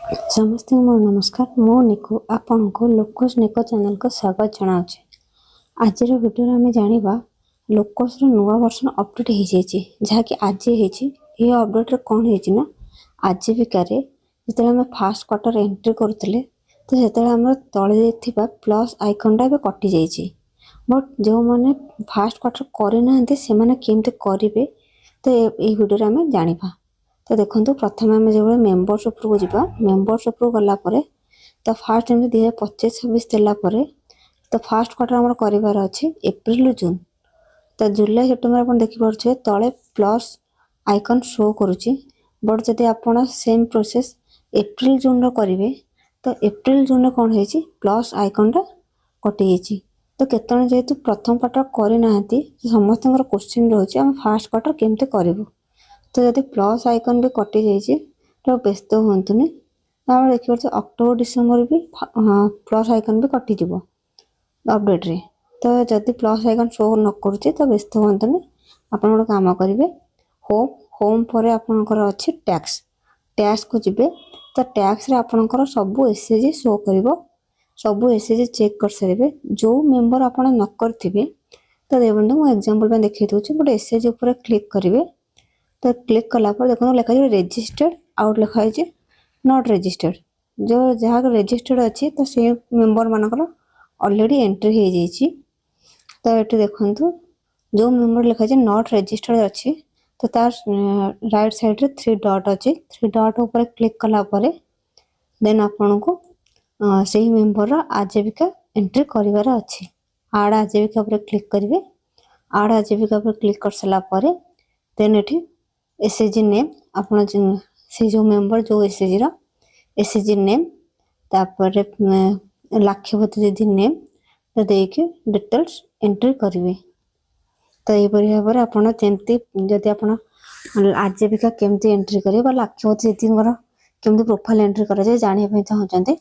समस्त मोर नमस्कार मो निकु आपण को लोकस निको चैनल को स्वागत जनाऊे। आज वीडियो आम जाना लोकस नुआ वर्सन अपडेट हो जहाँकि आज ये अपडेट कौन है आजीविका जो फास्ट क्वार्टर एंट्री करुले तो से तले प्लस आइकनटा भी कटि जाइए बट जो मैंने फास्ट क्वार्टर करना केमती करेंगे तो ये वीडियो आम जाना। तो देखो प्रथम आम जो मेम्बर्स उपरको जा मेम्बर्स उपरको गलापर तो फास्ट एम 2025-26 देलापर तो फास्ट क्वार्टर आम कर अच्छे एप्रिल जून तो जुलाई सेप्टेम्बर आप देखिपे तले प्लस आइकन शो करुच्ची बट जदि आप सेम प्रोसेस एप्रिल जून करेंगे तो एप्रिल जून कौन है प्लस आइकनटा कटि जाइए। तो केतन जेहेतु प्रथम क्वार्टर करना समस्त क्वेश्चन रोचे आम फास्ट क्वार्टर केमती करूँ तो जब प्लस आइकन भी कटि जाइए तो व्यस्त हूँ आम देखिए अक्टोबर डिसेम्बर भी प्लस आइकन भी कटिज अपडेट रे। तो जदि प्लस आइकन शो न करुचे तो व्यस्त हूँ आप गोटे कम करेंगे होम होम पर आपंकर अच्छे टैक्स टैक्स को जीवे तो टैक्स आपंकर सबू एसएचजी शो कर सबू एसएचजी चेक कर सारे जो मेम्बर आप न करेंगे तो देखते मुझे एग्जांपल देखिए दूसरी गोटे एसएचजी उपर क्लिक करेंगे तो क्लिक कलापर देखो लिखा रजिस्टर्ड आउट लिखाई नॉट रजिस्टर्ड जो जहाँ रजिस्टर्ड अच्छी तो से मेम्बर मानकर ऑलरेडी एंट्री हो जाइए। तो ये देखो जो मेम्बर लिखाई नॉट रजिस्टर्ड अच्छी तो तार राइट साइड रे 3 डॉट अच्छी 3 डॉट ऊपर क्लिक कलापर देन आपन को से मेम्बर आजीविका एंट्री करार अच्छी आड आजीविका पर क्लिक करेंगे आड आजीविका पर क्लिक कर सारापर देन ये एसएचजी नेम आपण से जो मेम्बर जो एसएचजी एसएचजी नेम तापर लाक्षपति दीदी नेम तो देके डिटेल्स एंट्री करेंगे। तो यहपरी भाव में आपड़ जमी जदि आप आजीविका केमती एंट्री करेंगे लाक्षपति दीदी केमती प्रोफाइल एंट्री कराए जानवाई चाहते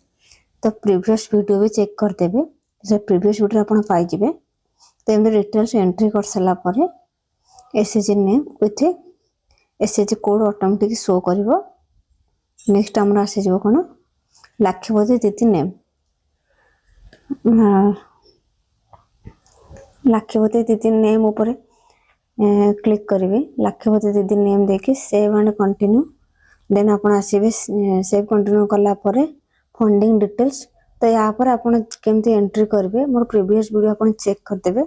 तो प्रीवियस वीडियो भी चेक करदेवे से प्रीवियस वीडियो आप पाइबे। तो एम डिटेल्स एंट्री कर सारापर SHG name with SHG code automatic show करिवो। नेक्स्ट आमर आसीज कौन लाक्षपति दीदी नेम लाक्षपति दीदी नेम ऊपर क्लिक करेंगे लाक्षपति दीदी नेम देखिए सेव एंड कंटिन्यू देन आप आसवे सेव कंटिन्यू कलापर फंडिंग डिटेल्स तो यहाँ पर आप केमती एंट्री करेंगे मोर प्रीवियस वीडियो आप चेक करदेवे।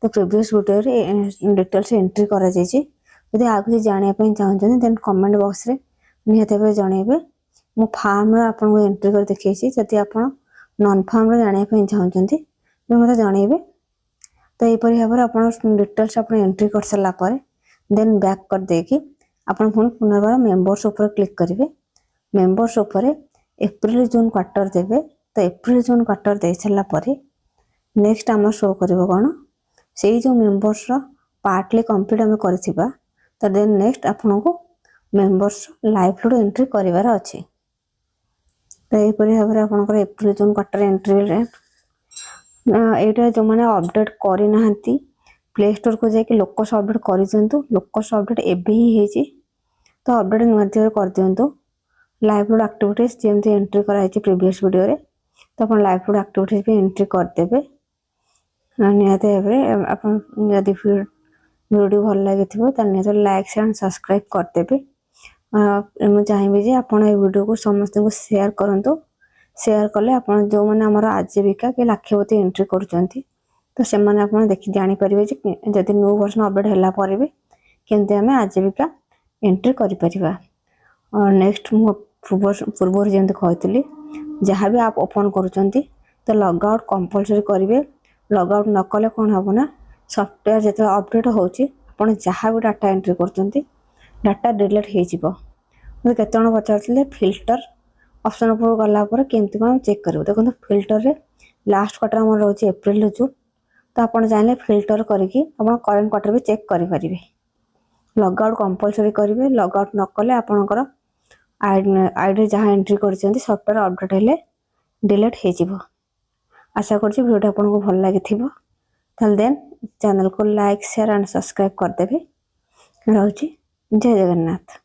तो प्रीवियस वीडियो डिटेल्स एंट्री करा जाइए यदि आगे जानापी चाहते देन कमेंट बॉक्स रे निहत भाव जनइबे मु फार्म आपको एंट्री कर देखी जदि आप नॉन फार्म जानापी चाहते तो मतलब जनइबे। तो यहपरी भाव में आप डिटेल्स आप एंट्री कर सारापर देन बैक कर देकी आप पुनर्बार मेम्बर्स उपर क्लिक करेंगे मेम्बर्स उपर एप्रिल जून क्वार्टर देवे। तो एप्रिल जून क्वार्टर दे सारापर नेक्स्ट आम शो कर कौन से जो मेम्बर्स पार्टली कंप्लीट आम कर तो देन नेक्स्ट आपन को मेम्बर्स लाइव लोड एंट्री करार अच्छे। तो यहपरी भाव में आपंकर एप्रिल जून क्वार्टर एंट्री यहाँ जो मैंने अपडेट करना प्ले स्टोर को जाकि लोकस अपडेट कर दिंतु लोकस अपडेट एवं ही तो अपडेट निश्चित कर दिंतु लाइव लोड एक्टिविटीज जमी एंट्री कराई प्रीवियस वीडियो रे तो आप लाइव लोड एक्टिविटीज भी एंट्री करदेवे निहत भाव में जदि वीडियो भल लगी तो लाइक शेयर एंड सब्सक्राइब करदेवे। मुझे चाहिए आप वीडियो को समस्त को शेयर करूँ शेयर कले आप जो मैंने आम आजीविका कि लाक्षपति एंट्री कर से देखी जानीपर जदि न्यू वर्जन अपडेट है भी केमती आम आजीविका एंट्री कर। और नेक्स्ट मु पूर्व जमी कहती जहाँ भी आप ओपन करुँच तो लग आउट कंपलसरी करेंगे लग आउट न कले कौन हम ना सफ्टवेयर जो अपडेट होची आपण जहाँ भी डाटा एंट्री कर डाटा डिलीट हो केत पचारे फिल्टर ऑप्शन उपर गलापर केमती कौन चेक करेंगे। देखो फिल्टर रे लास्ट क्वार्टर आम रोचे एप्रिल जून तो आप चाहिए फिल्टर करके करेन्ट क्वार्टर भी चेक करेंगे लग आउट कंपलसरी करेंगे लग आउट न कले आपणकर आईडी जहाँ एंट्री कर सफ्टवेयर अपडेट हेले डिलीट हो। आशा कर वीडियो आपको भल लगी देन चैनल को लाइक शेयर एंड सब्सक्राइब करदेवे। रोची जय जगन्नाथ।